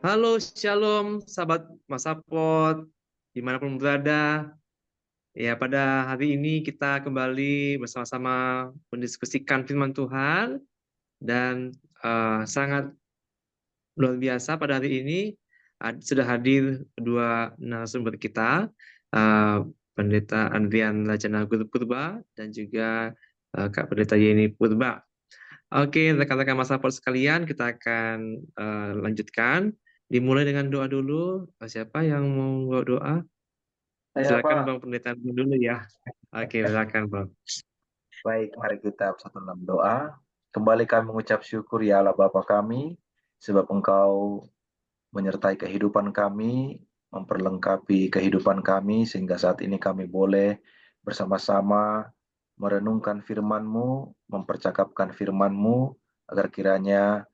Halo, Shalom, sahabat Masapot, dimanapun berada. Ya, pada hari ini kita kembali bersama-sama mendiskusikan firman Tuhan dan sangat luar biasa pada hari ini sudah hadir kedua narasumber kita, eh, Pendeta Andrian Lajana Guru Purba dan juga Kak Pendeta Yeni Purba. Oke, rekan-rekan Masapot sekalian, kita akan lanjutkan. Dimulai dengan doa dulu. Siapa yang mau bawa doa? Saya Silakan Pak. Bang Pendeta dulu ya. Oke, silakan Bang. Baik, mari kita bersatu dalam doa. Kembali kami mengucap syukur ya Allah Bapa kami, sebab Engkau menyertai kehidupan kami, memperlengkapi kehidupan kami, sehingga saat ini kami boleh bersama-sama merenungkan firman-Mu, mempercakapkan firman-Mu, agar kiranya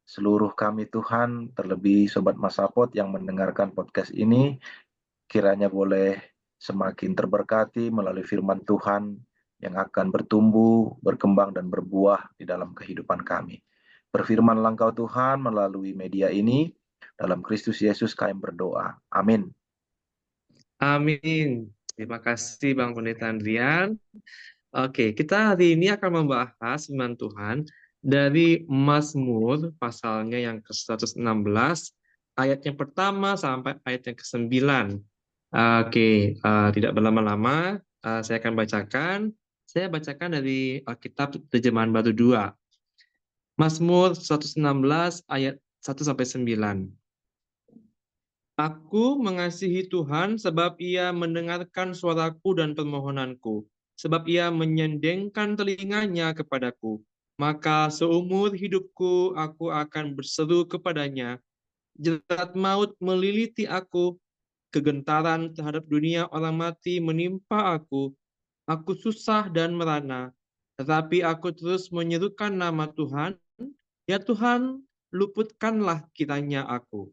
seluruh kami Tuhan, terlebih Sobat Masapot yang mendengarkan podcast ini, kiranya boleh semakin terberkati melalui firman Tuhan yang akan bertumbuh, berkembang, dan berbuah di dalam kehidupan kami. Berfirmanlah Engkau Tuhan melalui media ini, dalam Kristus Yesus kami berdoa. Amin. Amin. Terima kasih Bang Pendeta Andrian. Oke, kita hari ini akan membahas firman Tuhan dari Mazmur pasalnya yang ke-116, ayat yang pertama sampai ayat yang ke-9. Oke, tidak berlama-lama, saya akan bacakan. Saya bacakan dari Alkitab Terjemahan Baru 2. Mazmur 116 ayat 1 sampai 9. Aku mengasihi Tuhan sebab Ia mendengarkan suaraku dan permohonanku, sebab Ia menyendengkan telinganya kepadaku. Maka seumur hidupku aku akan berseru kepadanya. Jerat maut meliliti aku, kegentaran terhadap dunia orang mati menimpa aku. Aku susah dan merana, tetapi aku terus menyerukan nama Tuhan. Ya Tuhan, luputkanlah kiranya aku.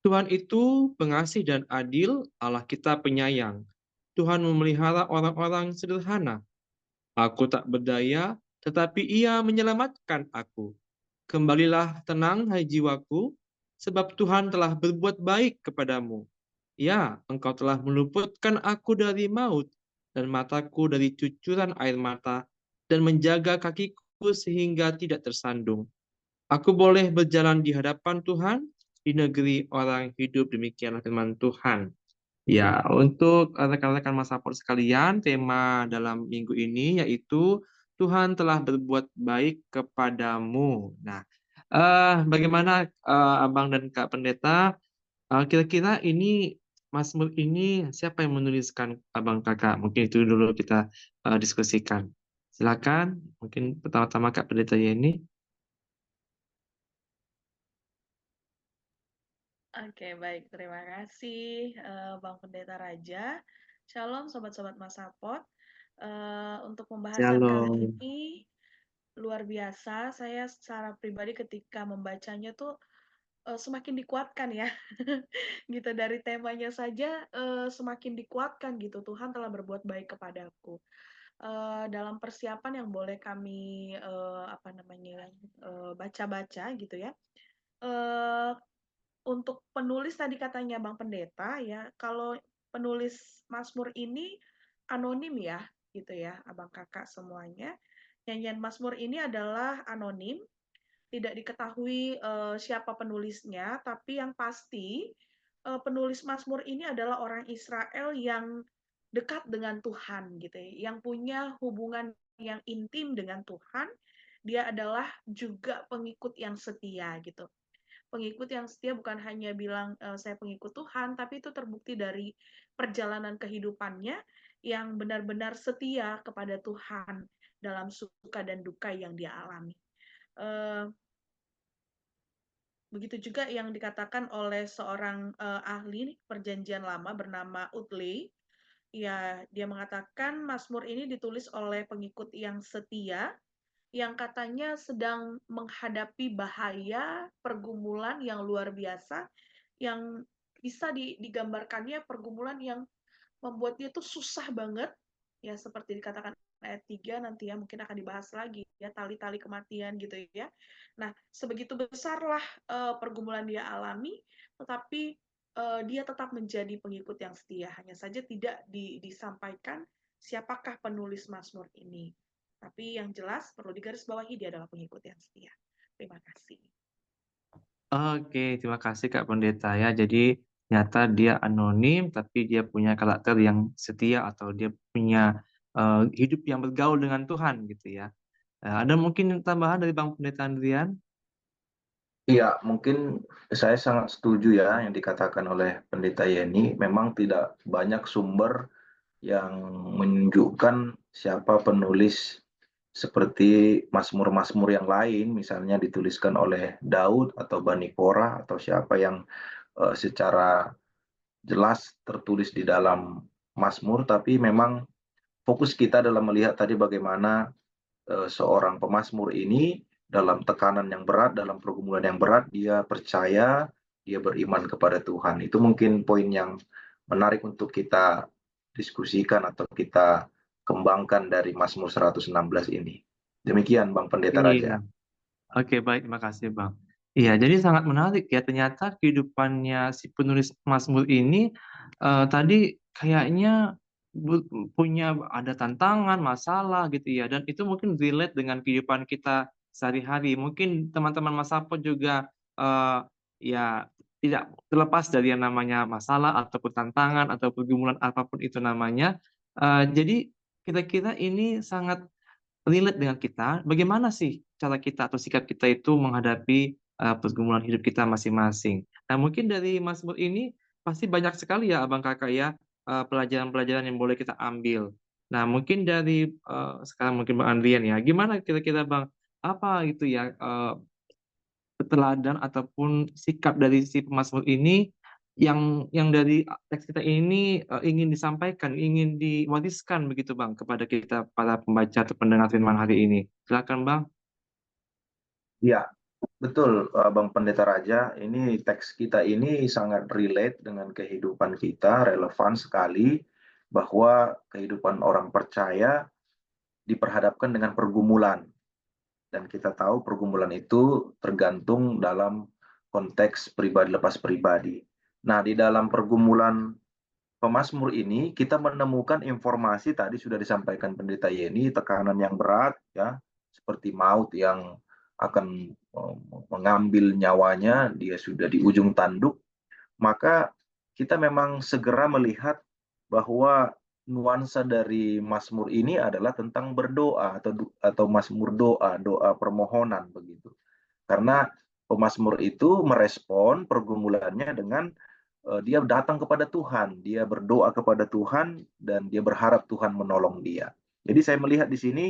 Tuhan itu pengasih dan adil, Allah kita penyayang. Tuhan memelihara orang-orang sederhana. Aku tak berdaya, tetapi Ia menyelamatkan aku. Kembalilah tenang, hai jiwaku, sebab Tuhan telah berbuat baik kepadamu. Ya, Engkau telah meluputkan aku dari maut, dan mataku dari cucuran air mata, dan menjaga kakiku sehingga tidak tersandung. Aku boleh berjalan di hadapan Tuhan, di negeri orang hidup, demikianlah firman Tuhan. Ya, untuk rekan-rekan Masaport sekalian, tema dalam minggu ini yaitu Tuhan telah berbuat baik kepadamu. Nah, bagaimana Abang dan Kak Pendeta? Kira-kira ini Mazmur ini siapa yang menuliskan Abang Kakak? Mungkin itu dulu kita diskusikan. Silakan, mungkin pertama-tama Kak Pendeta ini. Oke, baik. Terima kasih, Bang Pendeta Raja. Shalom, sobat-sobat Masapot. Untuk pembahasan kali Shalom. ini, luar biasa. Saya secara pribadi ketika membacanya tuh semakin dikuatkan ya. Gitu, dari temanya saja semakin dikuatkan gitu. Tuhan telah berbuat baik kepadaku. Dalam persiapan yang boleh kami baca-baca gitu ya. Eh, untuk penulis tadi katanya Bang Pendeta ya, kalau penulis Mazmur ini anonim ya, gitu ya, Abang Kakak semuanya. Nyanyian Mazmur ini adalah anonim, tidak diketahui siapa penulisnya, tapi yang pasti penulis Mazmur ini adalah orang Israel yang dekat dengan Tuhan gitu ya, yang punya hubungan yang intim dengan Tuhan. Dia adalah juga pengikut yang setia gitu. Pengikut yang setia bukan hanya bilang saya pengikut Tuhan, tapi itu terbukti dari perjalanan kehidupannya yang benar-benar setia kepada Tuhan dalam suka dan duka yang dia alami. Begitu juga yang dikatakan oleh seorang ahli perjanjian lama bernama Utley. Ya, dia mengatakan Mazmur ini ditulis oleh pengikut yang setia yang katanya sedang menghadapi bahaya, pergumulan yang luar biasa, yang bisa digambarkannya pergumulan yang membuat dia tuh susah banget, ya seperti dikatakan ayat 3 nanti ya mungkin akan dibahas lagi ya tali-tali kematian gitu ya. Nah, sebegitu besarlah pergumulan dia alami, tetapi dia tetap menjadi pengikut yang setia. Hanya saja tidak disampaikan siapakah penulis Mazmur ini. Tapi yang jelas perlu digarisbawahi dia adalah pengikut yang setia. Terima kasih. Oke, terima kasih Kak Pendeta ya. Jadi ternyata dia anonim, tapi dia punya karakter yang setia atau dia punya hidup yang bergaul dengan Tuhan gitu ya. Ada mungkin tambahan dari Bang Pendeta Andrian? Iya, mungkin saya sangat setuju ya yang dikatakan oleh Pendeta Yeni. Memang tidak banyak sumber yang menunjukkan siapa penulis seperti Mazmur-Mazmur yang lain, misalnya dituliskan oleh Daud atau Bani Korah atau siapa yang secara jelas tertulis di dalam Mazmur, tapi memang fokus kita dalam melihat tadi bagaimana seorang pemazmur ini dalam tekanan yang berat, dalam pergumulan yang berat, dia percaya, dia beriman kepada Tuhan. Itu mungkin poin yang menarik untuk kita diskusikan atau kita kembangkan dari Mazmur 116 ini. Demikian Bang Pendeta Iya. Raja. Oke, baik, terima kasih, Bang. Iya, jadi sangat menarik ya, ternyata kehidupannya si penulis Mazmur ini tadi kayaknya punya ada tantangan, masalah gitu ya, dan itu mungkin relate dengan kehidupan kita sehari-hari. Mungkin teman-teman Mas Sapo juga ya tidak terlepas dari yang namanya masalah ataupun tantangan atau pergumulan apapun itu namanya. Jadi kira-kira ini sangat relate dengan kita, bagaimana sih cara kita atau sikap kita itu menghadapi, pergumulan hidup kita masing-masing. Nah, mungkin dari Mazmur ini pasti banyak sekali ya Abang Kakak ya, pelajaran-pelajaran yang boleh kita ambil. Nah, mungkin dari, sekarang mungkin Bang Andrian ya, gimana kira-kira Bang, apa gitu ya, teladan ataupun sikap dari si pemazmur ini yang dari teks kita ini, ingin disampaikan, ingin diwariskan begitu Bang, kepada kita para pembaca atau pendengar firman hari ini. Silakan Bang. Ya, betul Bang Pendeta Raja, ini teks kita ini sangat relate dengan kehidupan kita, relevan sekali bahwa kehidupan orang percaya diperhadapkan dengan pergumulan. Dan kita tahu pergumulan itu tergantung dalam konteks pribadi lepas pribadi. Nah, di dalam pergumulan pemazmur ini kita menemukan informasi tadi sudah disampaikan Pendeta Yeni, tekanan yang berat ya, seperti maut yang akan mengambil nyawanya, dia sudah di ujung tanduk, maka kita memang segera melihat bahwa nuansa dari Mazmur ini adalah tentang berdoa atau Mazmur doa, doa permohonan begitu. Karena pemazmur itu merespon pergumulannya dengan dia datang kepada Tuhan, dia berdoa kepada Tuhan dan dia berharap Tuhan menolong dia. Jadi saya melihat di sini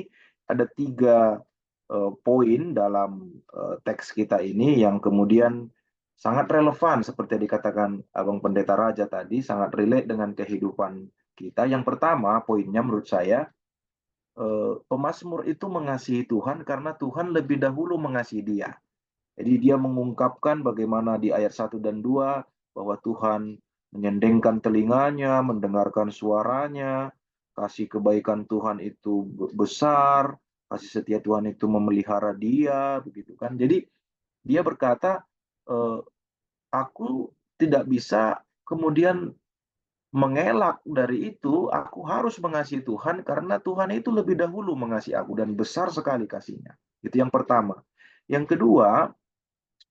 ada 3 poin dalam teks kita ini yang kemudian sangat relevan seperti yang dikatakan Abang Pendeta Raja tadi, sangat relate dengan kehidupan kita. Yang pertama, poinnya menurut saya, pemazmur itu mengasihi Tuhan karena Tuhan lebih dahulu mengasihi dia. Jadi dia mengungkapkan bagaimana di ayat 1 dan 2 bahwa Tuhan menyendengkan telinganya, mendengarkan suaranya, kasih kebaikan Tuhan itu besar, kasih setia Tuhan itu memelihara dia, begitu kan. Jadi dia berkata, eh, aku tidak bisa kemudian mengelak dari itu, aku harus mengasihi Tuhan karena Tuhan itu lebih dahulu mengasihi aku dan besar sekali kasihnya. Itu yang pertama. Yang kedua,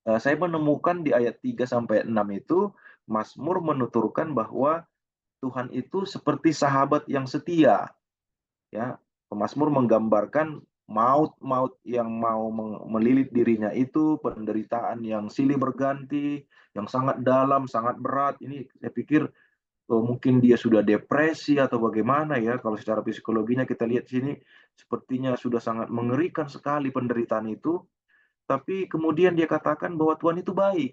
saya menemukan di ayat 3 sampai 6 itu Mazmur menuturkan bahwa Tuhan itu seperti sahabat yang setia, ya. Pemazmur menggambarkan maut-maut yang mau melilit dirinya itu, penderitaan yang silih berganti, yang sangat dalam, sangat berat. Ini saya pikir mungkin dia sudah depresi atau bagaimana ya, kalau secara psikologinya kita lihat sini sepertinya sudah sangat mengerikan sekali penderitaan itu, tapi kemudian dia katakan bahwa Tuhan itu baik,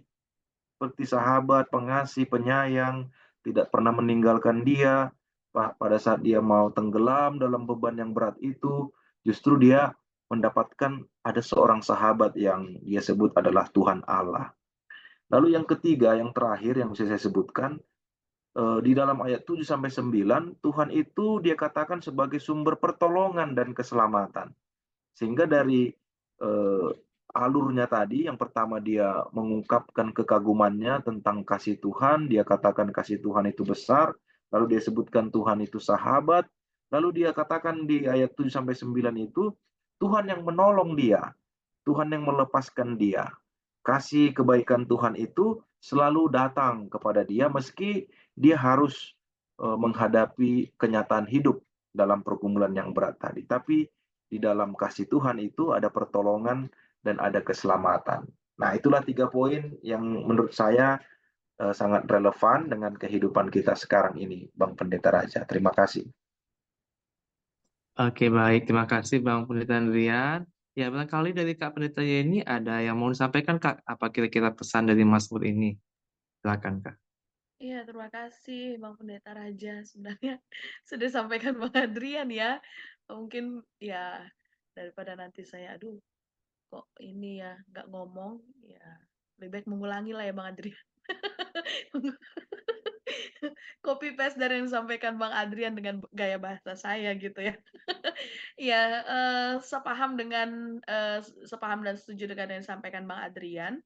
seperti sahabat, pengasih, penyayang, tidak pernah meninggalkan dia. Pada saat dia mau tenggelam dalam beban yang berat itu, justru dia mendapatkan ada seorang sahabat yang dia sebut adalah Tuhan Allah. Lalu yang ketiga, yang terakhir yang bisa saya sebutkan, di dalam ayat 7 sampai 9, Tuhan itu dia katakan sebagai sumber pertolongan dan keselamatan. Sehingga dari alurnya tadi, yang pertama dia mengungkapkan kekagumannya tentang kasih Tuhan, dia katakan kasih Tuhan itu besar, lalu dia sebutkan Tuhan itu sahabat, lalu dia katakan di ayat 7 sampai 9 itu, Tuhan yang menolong dia, Tuhan yang melepaskan dia. Kasih kebaikan Tuhan itu selalu datang kepada dia meski dia harus menghadapi kenyataan hidup dalam pergumulan yang berat tadi. Tapi di dalam kasih Tuhan itu ada pertolongan dan ada keselamatan. Nah, itulah 3 poin yang menurut saya sangat relevan dengan kehidupan kita sekarang ini, Bang Pendeta Raja. Terima kasih. Oke, baik. Terima kasih Bang Pendeta Andrian. Ya, barangkali dari Kak Pendeta Yeni ada yang mau disampaikan, Kak? Apa kira-kira pesan dari Mazmur ini? Silakan, Kak. Iya, terima kasih Bang Pendeta Raja. Sebenarnya sudah disampaikan Bang Adrian ya. Mungkin ya daripada nanti saya, aduh kok ini ya nggak ngomong, ya lebih baik mengulangi lah ya Bang Adrian. Copy paste dari yang disampaikan Bang Adrian dengan gaya bahasa saya gitu ya. Iya, sepaham dan setuju dengan yang disampaikan Bang Adrian.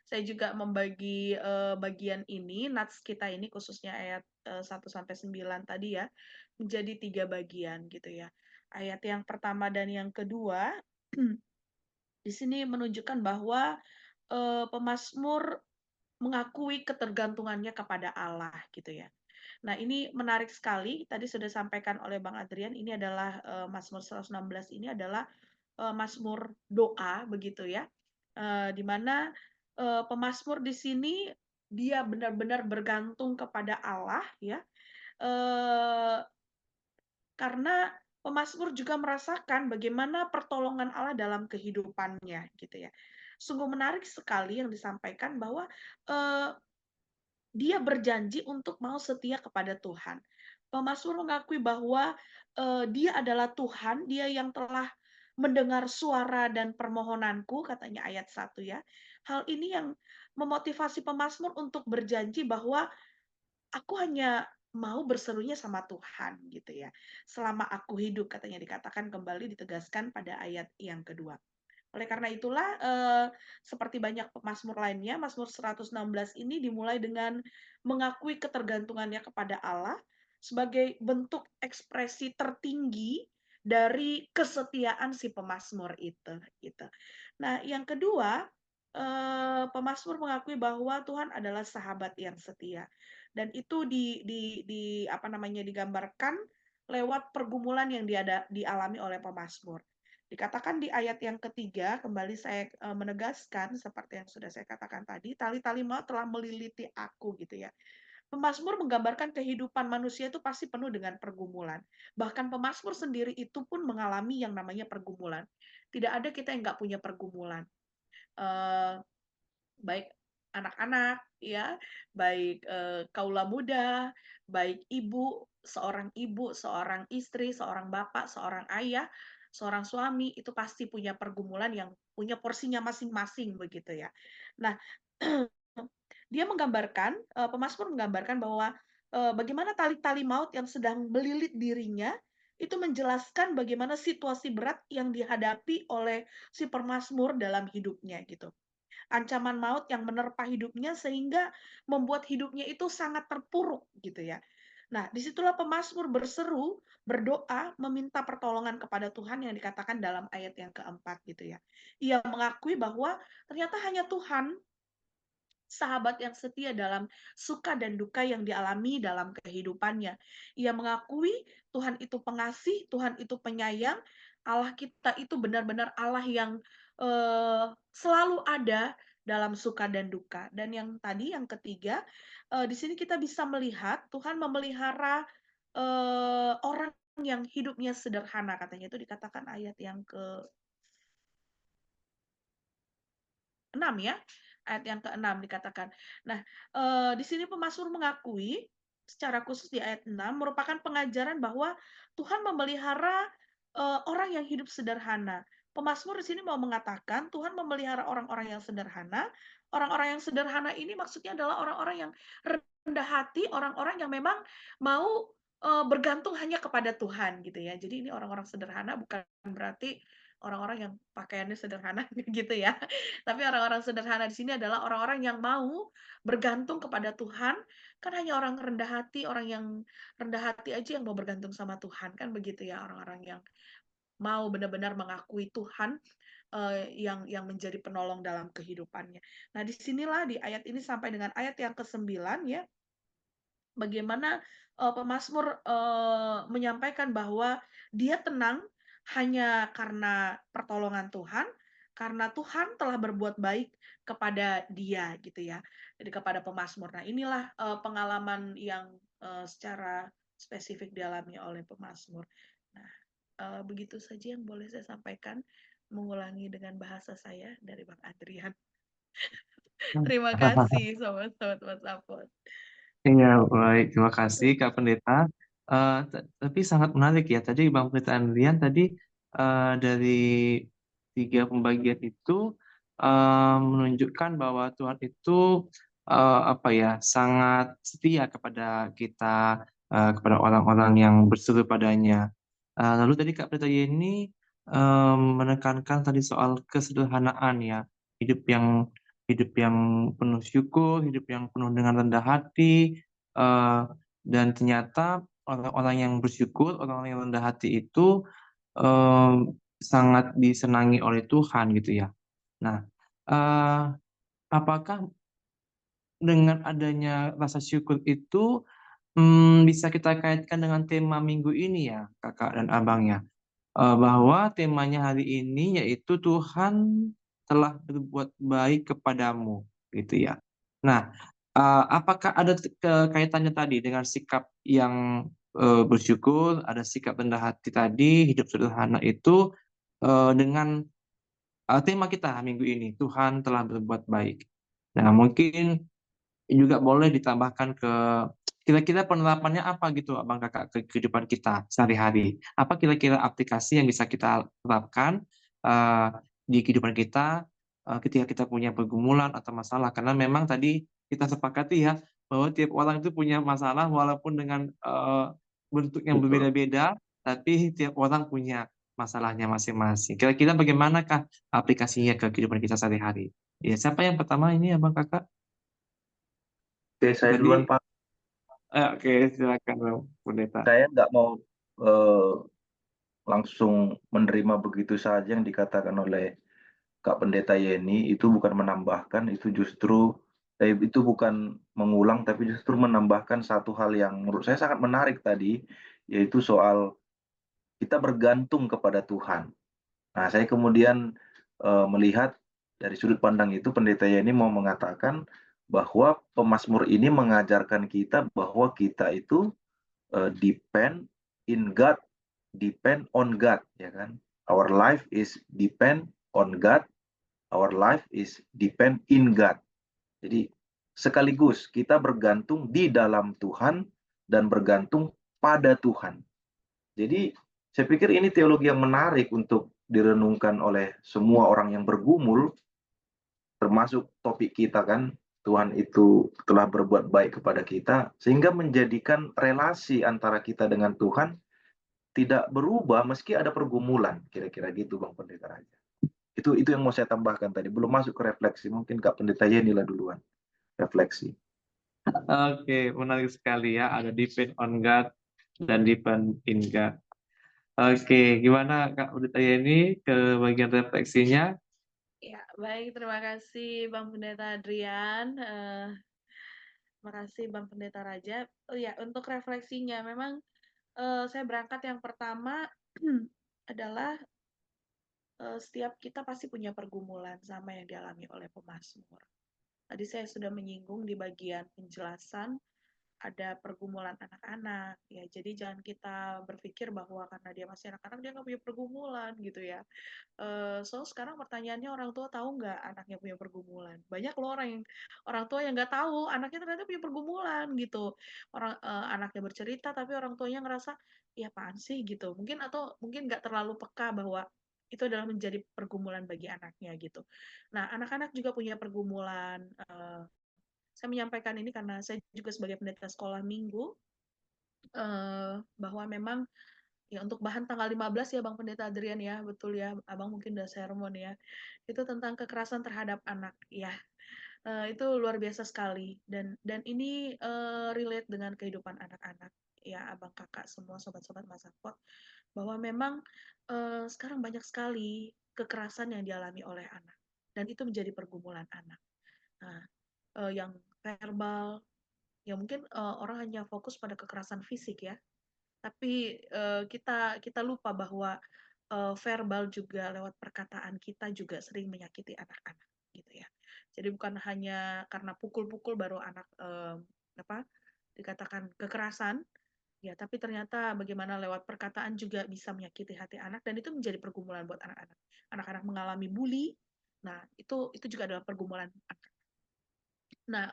Saya juga membagi, bagian ini, nats kita ini khususnya ayat, 1 sampai 9 tadi ya, menjadi 3 bagian gitu ya. Ayat yang pertama dan yang kedua, di sini menunjukkan bahwa, pemazmur mengakui ketergantungannya kepada Allah gitu ya. Nah, ini menarik sekali, tadi sudah disampaikan oleh Bang Adrian, ini adalah, Mazmur 116 ini adalah, mazmur doa begitu ya, di mana, pemazmur di sini dia benar-benar bergantung kepada Allah ya, eee, karena pemazmur juga merasakan bagaimana pertolongan Allah dalam kehidupannya gitu ya. Sungguh menarik sekali yang disampaikan bahwa, eee dia berjanji untuk mau setia kepada Tuhan. Pemazmur mengakui bahwa, dia adalah Tuhan, dia yang telah mendengar suara dan permohonanku, katanya ayat 1 ya. Hal ini yang memotivasi pemazmur untuk berjanji bahwa aku hanya mau berserunya sama Tuhan gitu ya. Selama aku hidup, katanya dikatakan kembali ditegaskan pada ayat yang kedua. Oleh karena itulah, seperti banyak mazmur lainnya, Mazmur 116 ini dimulai dengan mengakui ketergantungannya kepada Allah sebagai bentuk ekspresi tertinggi dari kesetiaan si pemazmur itu, gitu. Nah, yang kedua, pemazmur mengakui bahwa Tuhan adalah sahabat yang setia, dan itu apa namanya, digambarkan lewat pergumulan yang dialami oleh pemazmur. Dikatakan di ayat yang ketiga, kembali saya menegaskan seperti yang sudah saya katakan tadi, tali-tali maut telah meliliti aku gitu ya. Pemazmur menggambarkan kehidupan manusia itu pasti penuh dengan pergumulan. Bahkan pemazmur sendiri itu pun mengalami yang namanya pergumulan. Tidak ada kita yang nggak punya pergumulan. Eh, Baik anak-anak, ya, baik kaula muda, baik ibu, seorang istri, seorang bapak, seorang ayah, seorang suami, itu pasti punya pergumulan yang punya porsinya masing-masing begitu ya. Nah, dia menggambarkan, pemazmur menggambarkan bahwa bagaimana tali-tali maut yang sedang melilit dirinya itu menjelaskan bagaimana situasi berat yang dihadapi oleh si pemazmur dalam hidupnya gitu, ancaman maut yang menerpa hidupnya sehingga membuat hidupnya itu sangat terpuruk gitu ya. Nah, disitulah pemazmur berseru, berdoa, meminta pertolongan kepada Tuhan yang dikatakan dalam ayat yang keempat gitu ya. Ia mengakui bahwa ternyata hanya Tuhan sahabat yang setia dalam suka dan duka yang dialami dalam kehidupannya. Ia mengakui Tuhan itu pengasih, Tuhan itu penyayang, Allah kita itu benar-benar Allah yang selalu ada dalam suka dan duka. Dan yang tadi, yang ketiga, di sini kita bisa melihat Tuhan memelihara orang yang hidupnya sederhana, katanya itu dikatakan ayat yang ke 6 ya, ayat yang ke-6 dikatakan. Nah, di sini pemazmur mengakui secara khusus di ayat 6 merupakan pengajaran bahwa Tuhan memelihara orang yang hidup sederhana. pemazmur di sini mau mengatakan Tuhan memelihara orang-orang yang sederhana. Orang-orang yang sederhana ini maksudnya adalah orang-orang yang rendah hati, orang-orang yang memang mau bergantung hanya kepada Tuhan gitu ya. Jadi ini orang-orang sederhana bukan berarti orang-orang yang pakaiannya sederhana gitu ya. Tapi orang-orang sederhana di sini adalah orang-orang yang mau bergantung kepada Tuhan. Kan hanya orang rendah hati, orang yang rendah hati aja yang mau bergantung sama Tuhan kan begitu ya, orang-orang yang mau benar-benar mengakui Tuhan yang menjadi penolong dalam kehidupannya. Nah, disinilah di ayat ini sampai dengan ayat yang ke-9 ya, bagaimana pemazmur menyampaikan bahwa dia tenang hanya karena pertolongan Tuhan, karena Tuhan telah berbuat baik kepada dia gitu ya. Jadi kepada pemazmur. Nah, inilah pengalaman yang secara spesifik dialami oleh pemazmur. Nah, begitu saja yang boleh saya sampaikan, mengulangi dengan bahasa saya dari Bang Adrian. Terima kasih sobat-sobat WhatsApp. Iya, baik. Terima kasih, Kak Pendeta. Tapi sangat menarik ya. Tadi Bang Pendeta Andrian tadi dari 3 pembagian itu menunjukkan bahwa Tuhan itu apa ya sangat setia kepada kita, kepada orang-orang yang berseru padanya. Lalu tadi Kak Pendeta Yeni menekankan tadi soal kesederhanaan ya, hidup yang hidup yang penuh syukur, hidup yang penuh dengan rendah hati, dan ternyata orang-orang yang bersyukur, orang-orang yang rendah hati itu, sangat disenangi oleh Tuhan gitu ya. Nah, eee, apakah dengan adanya rasa syukur itu, bisa kita kaitkan dengan tema minggu ini ya, Kakak dan Abang ya? Bahwa temanya hari ini yaitu Tuhan telah berbuat baik kepadamu, gitu ya. Nah, apakah ada kaitannya tadi dengan sikap yang, bersyukur, ada sikap rendah hati tadi, hidup sederhana itu, dengan, tema kita minggu ini, Tuhan telah berbuat baik. Nah, mungkin juga boleh ditambahkan ke kira-kira penerapannya apa gitu Abang Kakak ke kehidupan kita sehari-hari? Apa kira-kira aplikasi yang bisa kita terapkan, eee, di kehidupan kita, ketika kita punya pergumulan atau masalah? Karena memang tadi kita sepakati ya, bahwa tiap orang itu punya masalah walaupun dengan, bentuk yang Betul. berbeda-beda, tapi tiap orang punya masalahnya masing-masing. Kira-kira bagaimanakah aplikasinya ke kehidupan kita sehari-hari? Ya, siapa yang pertama ini Abang Kakak? Oke, saya duluan, Tadi Pak. oke, silakan Bang Pendeta. Saya nggak mau eh, langsung menerima begitu saja yang dikatakan oleh Kak Pendeta Yeni. Itu bukan menambahkan, itu bukan mengulang, tapi justru menambahkan satu hal yang menurut saya sangat menarik tadi, yaitu soal kita bergantung kepada Tuhan. Nah, saya kemudian melihat dari sudut pandang itu, Pendeta Yeni mau mengatakan bahwa pemazmur ini mengajarkan kita bahwa kita itu depend in God, depend on God, ya kan? Our life is depend on God, our life is depend in God. Jadi sekaligus kita bergantung di dalam Tuhan dan bergantung pada Tuhan. Jadi saya pikir ini teologi yang menarik untuk direnungkan oleh semua orang yang bergumul, termasuk topik kita kan, Tuhan itu telah berbuat baik kepada kita, sehingga menjadikan relasi antara kita dengan Tuhan tidak berubah meski ada pergumulan, kira-kira gitu Bang Pendeta Raja. Itu yang mau saya tambahkan tadi, belum masuk ke refleksi, mungkin Kak Pendeta Yeni lah duluan, refleksi. Oke, menarik sekali ya, ada depend on God dan depend in God. Oke, gimana Kak Pendeta ini ke bagian refleksinya? Ya, baik. Terima kasih Bang Pendeta Adrian. Terima kasih Bang Pendeta Raja. Oh ya, untuk refleksinya, memang saya berangkat yang pertama adalah setiap kita pasti punya pergumulan sama yang dialami oleh pemazmur. Tadi saya sudah menyinggung di bagian penjelasan ada pergumulan anak-anak ya, jadi jangan kita berpikir bahwa karena dia masih anak-anak dia nggak punya pergumulan gitu ya. So sekarang pertanyaannya, orang tua tahu nggak anaknya punya pergumulan? Banyak loh orang tua yang nggak tahu anaknya ternyata punya pergumulan gitu. Anaknya bercerita tapi orang tuanya ngerasa ya apaan sih gitu, mungkin, atau mungkin nggak terlalu peka bahwa itu adalah menjadi pergumulan bagi anaknya gitu. Nah, anak-anak juga punya pergumulan. Saya menyampaikan ini karena saya juga sebagai pendeta sekolah minggu, bahwa memang ya untuk bahan tanggal 15 ya Bang Pendeta Adrian ya, betul ya, Abang mungkin udah sermon ya. Itu tentang kekerasan terhadap anak ya. Itu luar biasa sekali dan ini relate dengan kehidupan anak-anak ya, Abang, Kakak, semua sobat-sobat Masakot, bahwa memang sekarang banyak sekali kekerasan yang dialami oleh anak dan itu menjadi pergumulan anak. Nah, yang verbal, ya mungkin orang hanya fokus pada kekerasan fisik ya, tapi kita lupa bahwa verbal juga lewat perkataan kita juga sering menyakiti anak-anak gitu ya. Jadi bukan hanya karena pukul-pukul baru anak apa dikatakan kekerasan ya, tapi ternyata bagaimana lewat perkataan juga bisa menyakiti hati anak dan itu menjadi pergumulan buat anak-anak. Anak-anak mengalami bully. Nah, itu juga adalah pergumulan anak. Nah,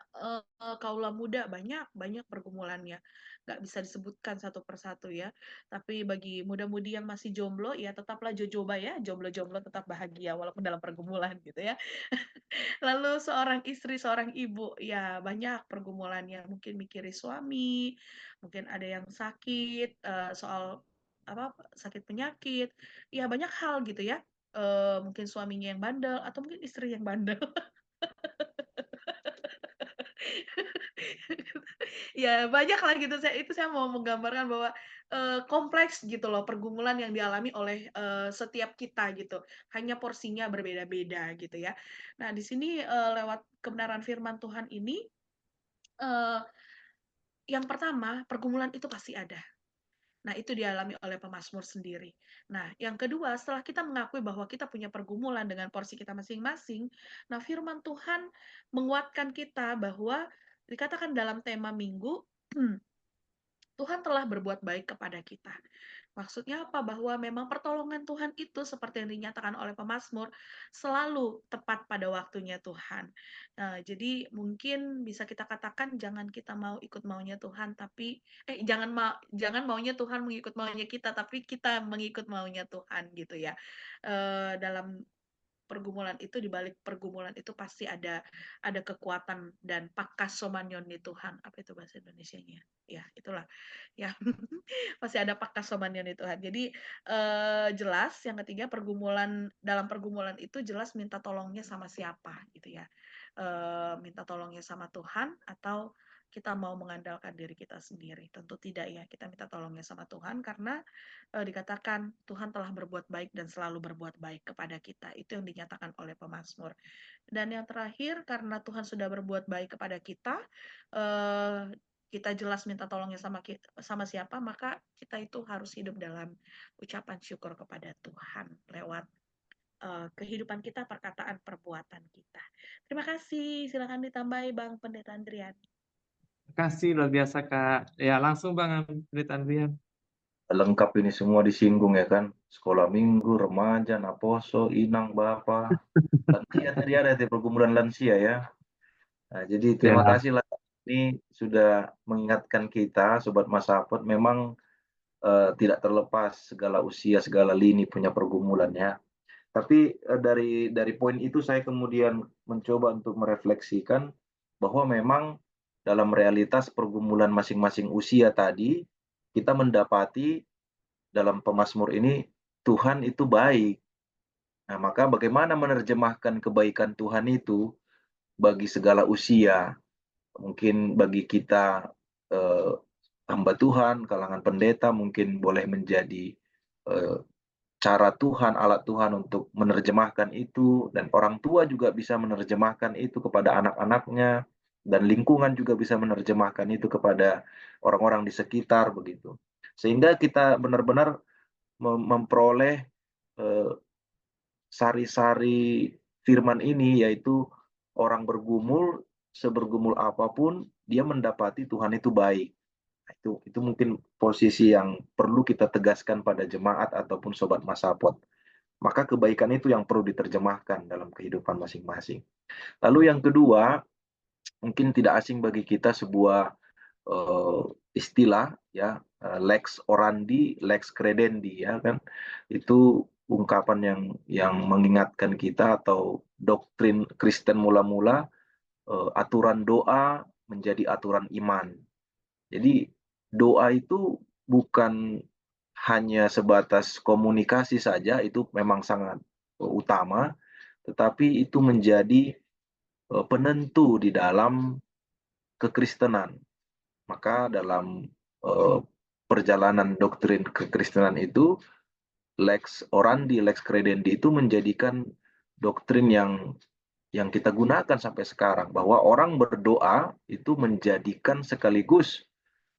kaula muda banyak pergumulannya, nggak bisa disebutkan satu persatu ya. Tapi bagi muda-mudi yang masih jomblo, ya tetaplah jojoba ya, jomblo-jomblo tetap bahagia walaupun dalam pergumulan gitu ya. Lalu seorang istri, seorang ibu, ya banyak pergumulannya, mungkin mikirin suami, mungkin ada yang sakit, soal apa, sakit penyakit, ya banyak hal gitu ya. Mungkin suaminya yang bandel atau mungkin istri yang bandel. Ya banyak lah gitu, saya mau menggambarkan bahwa, kompleks gitu loh pergumulan yang dialami oleh, setiap kita gitu, hanya porsinya berbeda-beda gitu ya. Nah di sini, lewat kebenaran firman Tuhan ini, eee, yang pertama pergumulan itu pasti ada. Nah, itu dialami oleh pemazmur sendiri. Nah, yang kedua, setelah kita mengakui bahwa kita punya pergumulan dengan porsi kita masing-masing, nah firman Tuhan menguatkan kita bahwa dikatakan dalam tema minggu, Tuhan telah berbuat baik kepada kita. Maksudnya apa? Bahwa memang pertolongan Tuhan itu seperti yang dinyatakan oleh pemazmur selalu tepat pada waktunya Tuhan. Jadi mungkin bisa kita katakan jangan kita mau ikut maunya Tuhan, tapi jangan maunya Tuhan mengikut maunya kita, tapi kita mengikut maunya Tuhan gitu ya. Dalam pergumulan itu, di balik pergumulan itu pasti ada kekuatan dan pakasomanion di Tuhan. Apa itu bahasa Indonesianya? Ya, itulah. Ya. Pasti ada pakasomanion di Tuhan. Jadi jelas yang ketiga dalam pergumulan itu jelas minta tolongnya sama siapa gitu ya. Minta tolongnya sama Tuhan atau kita mau mengandalkan diri kita sendiri. Tentu tidak ya, kita minta tolongnya sama Tuhan karena dikatakan Tuhan telah berbuat baik dan selalu berbuat baik kepada kita. Itu yang dinyatakan oleh pemazmur. Dan yang terakhir, karena Tuhan sudah berbuat baik kepada kita, kita jelas minta tolongnya sama siapa, maka kita itu harus hidup dalam ucapan syukur kepada Tuhan lewat kehidupan kita, perkataan, perbuatan kita. Terima kasih. Silakan ditambahi Bang Pendeta Andrian. Kasih luar biasa Kak. Ya langsung Bang Pendeta Andrian. Lengkap ini semua disinggung ya kan, sekolah minggu, remaja, naposo, inang, bapak, lansia tadi ada di pergumulan lansia ya. Nah, jadi terima Ya, kasih lah ini sudah mengingatkan kita Sobat Masapot, memang tidak terlepas segala usia, segala lini punya pergumulannya. Tapi dari poin itu saya kemudian mencoba untuk merefleksikan bahwa memang dalam realitas pergumulan masing-masing usia tadi, kita mendapati dalam pemazmur ini Tuhan itu baik. Nah, maka bagaimana menerjemahkan kebaikan Tuhan itu bagi segala usia? Mungkin bagi kita eh, hamba Tuhan, kalangan pendeta mungkin boleh menjadi eh, cara Tuhan, alat Tuhan untuk menerjemahkan itu, dan orang tua juga bisa menerjemahkan itu kepada anak-anaknya, dan lingkungan juga bisa menerjemahkan itu kepada orang-orang di sekitar begitu. Sehingga kita benar-benar memperoleh eh, sari-sari firman ini, yaitu orang bergumul, sebergumul apapun, dia mendapati Tuhan itu baik. Nah, itu mungkin posisi yang perlu kita tegaskan pada jemaat ataupun sobat Masapot. Maka kebaikan itu yang perlu diterjemahkan dalam kehidupan masing-masing. Lalu yang kedua, mungkin tidak asing bagi kita sebuah istilah ya, lex orandi, lex credendi ya kan. Itu ungkapan yang mengingatkan kita atau doktrin Kristen mula-mula, aturan doa menjadi aturan iman. Jadi doa itu bukan hanya sebatas komunikasi saja, itu memang sangat utama, tetapi itu menjadi penentu di dalam kekristenan. Maka dalam perjalanan doktrin kekristenan itu, lex orandi, lex credendi itu menjadikan doktrin yang kita gunakan sampai sekarang, bahwa orang berdoa itu menjadikan sekaligus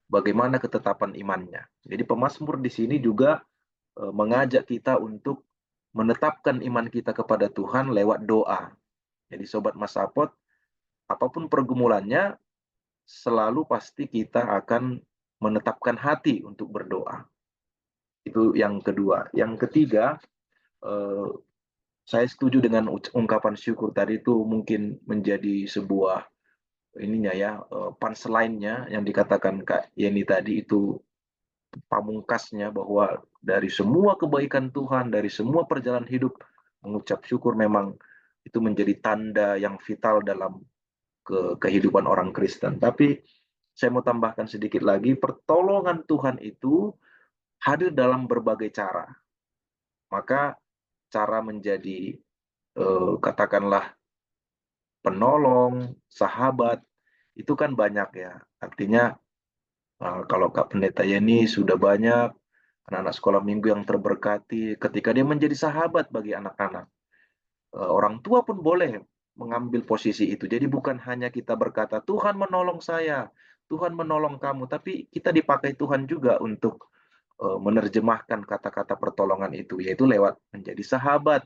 bagaimana ketetapan imannya. Jadi pemazmur di sini juga mengajak kita untuk menetapkan iman kita kepada Tuhan lewat doa. Jadi Sobat Masapot, apapun pergumulannya, selalu pasti kita akan menetapkan hati untuk berdoa. Itu yang kedua. Yang ketiga, saya setuju dengan ungkapan syukur tadi, itu mungkin menjadi sebuah ininya ya, punchline-nya yang dikatakan Kak Yeni tadi, itu pamungkasnya, bahwa dari semua kebaikan Tuhan, dari semua perjalanan hidup, mengucap syukur memang itu menjadi tanda yang vital dalam kehidupan orang Kristen. Tapi saya mau tambahkan sedikit lagi, pertolongan Tuhan itu hadir dalam berbagai cara. Maka cara menjadi katakanlah penolong, sahabat, itu kan banyak ya. Artinya kalau Kak Pendeta Yeni sudah banyak anak-anak sekolah minggu yang terberkati ketika dia menjadi sahabat bagi anak-anak. Orang tua pun boleh mengambil posisi itu. Jadi bukan hanya kita berkata, Tuhan menolong saya, Tuhan menolong kamu, tapi kita dipakai Tuhan juga untuk menerjemahkan kata-kata pertolongan itu, yaitu lewat menjadi sahabat,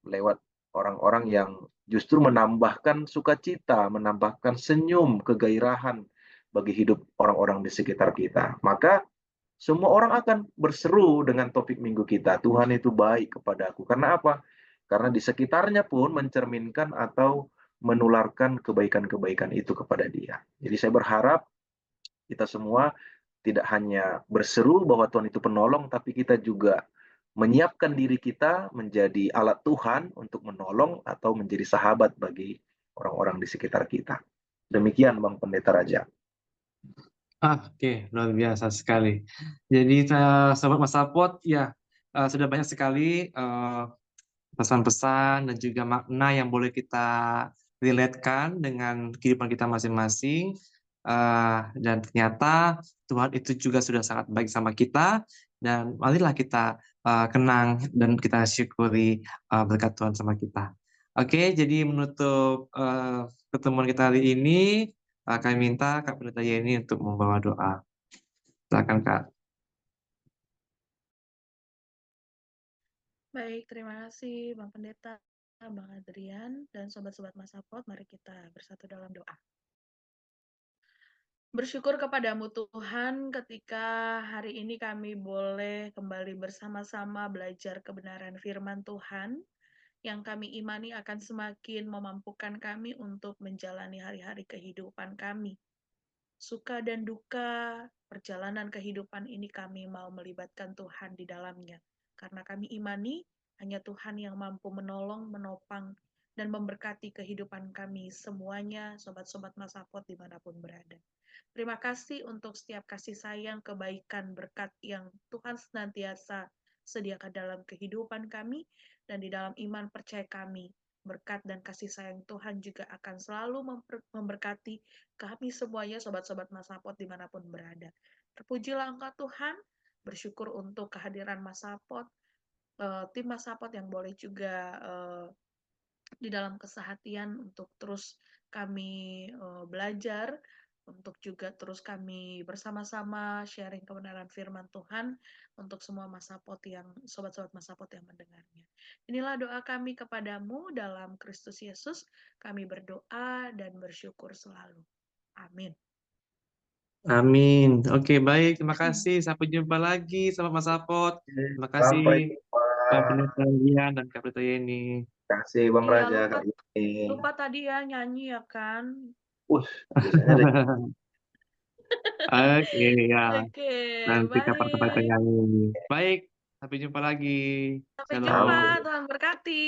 lewat orang-orang yang justru menambahkan sukacita, menambahkan senyum, kegairahan bagi hidup orang-orang di sekitar kita. Maka semua orang akan berseru dengan topik minggu kita, Tuhan itu baik kepadaku. Karena apa? Karena di sekitarnya pun mencerminkan atau menularkan kebaikan-kebaikan itu kepada dia. Jadi saya berharap kita semua tidak hanya berseru bahwa Tuhan itu penolong, tapi kita juga menyiapkan diri kita menjadi alat Tuhan untuk menolong atau menjadi sahabat bagi orang-orang di sekitar kita. Demikian Bang Pendeta Raja. Oke, luar biasa sekali. Jadi Sobat Masapot, ya sudah banyak sekali pesan-pesan dan juga makna yang boleh kita relate-kan dengan kehidupan kita masing-masing. Dan ternyata Tuhan itu juga sudah sangat baik sama kita, dan marilah kita kenang dan kita syukuri berkat Tuhan sama kita. Oke, jadi menutup pertemuan kita hari ini, kami minta Kak Pendeta Yeni untuk membawa doa. Silakan Kak. Baik, terima kasih Bang Pendeta, Bang Adrian, dan sobat-sobat Masapot. Mari kita bersatu dalam doa. Bersyukur kepadamu Tuhan ketika hari ini kami boleh kembali bersama-sama belajar kebenaran firman Tuhan yang kami imani akan semakin memampukan kami untuk menjalani hari-hari kehidupan kami. Suka dan duka perjalanan kehidupan ini kami mau melibatkan Tuhan di dalamnya. Karena kami imani hanya Tuhan yang mampu menolong, menopang, dan memberkati kehidupan kami semuanya, sobat-sobat Masapot dimanapun berada. Terima kasih untuk setiap kasih sayang, kebaikan, berkat yang Tuhan senantiasa sediakan dalam kehidupan kami, dan di dalam iman percaya kami, berkat dan kasih sayang Tuhan juga akan selalu memberkati kami semuanya, sobat-sobat Masapot dimanapun berada. Terpujilah Engkau Tuhan, bersyukur untuk kehadiran Masapot, tim Masapot yang boleh juga di dalam kesehatian untuk terus kami belajar, untuk juga terus kami bersama-sama sharing kebenaran firman Tuhan untuk semua Masapot yang sobat-sobat Masapot yang mendengarnya. Inilah doa kami kepadamu dalam Kristus Yesus. Kami berdoa dan bersyukur selalu. Amin. Amin. Oke, baik. Terima kasih. Sampai jumpa lagi sama Masapot. Terima kasih Sampai jumpa. Pak Pendeta Rian dan Kak Pendeta Yeni. Terima kasih Bang Iya, Raja, Kak Yeni. lupa tadi ya nyanyi ya kan. Biasanya ada. Oke, ya. Oke, Nanti kapan-kapan kita baik. nyanyi. Baik. Sampai jumpa lagi. Sampai Shalom. jumpa, Amin. Tuhan berkati.